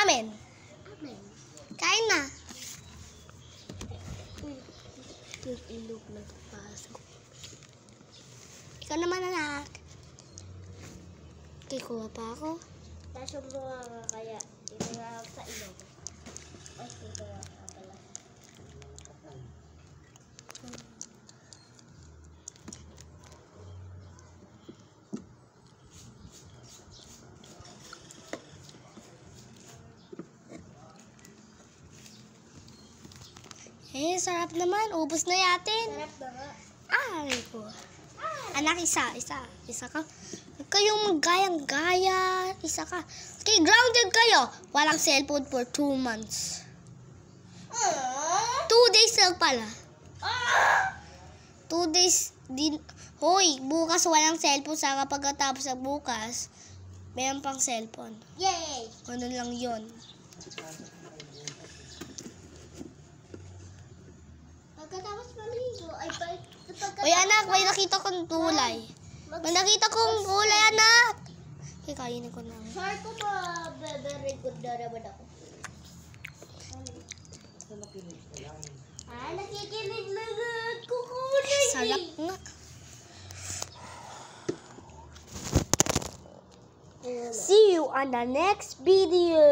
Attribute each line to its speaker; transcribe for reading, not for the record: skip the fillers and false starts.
Speaker 1: amin. Kain na.
Speaker 2: Yung ilog nagpasok.
Speaker 1: Ikaw naman, anak. Kikuha pa ako.
Speaker 2: Tapos yung bunga nga kaya, itinawag sa ilog. Ay, ito nga pala.
Speaker 1: Sarap naman. Ubus na yatin.
Speaker 2: Sarap na nga.
Speaker 1: Ay ko. Anak, isa ka. Huwag kayong maggayang-gaya. Isa ka. Okay, grounded kayo. Walang cellphone for 2 months. 2 days lang pala. 2 days din. Hoy, bukas walang cellphone. Saka pagkatapos ng bukas, mayroon pang cellphone.
Speaker 2: Yay!
Speaker 1: Ano lang yon.
Speaker 2: Pagkatapos maligo, ay
Speaker 1: Uy, anak, may nakita kong kulay. May nakita kong kulay, anak. Okay, kainin ko na.
Speaker 2: Sorry ko ba, very good na naman ako. Nakikinig na nga. Kukunin.
Speaker 1: Sarap nga. See you on the next video.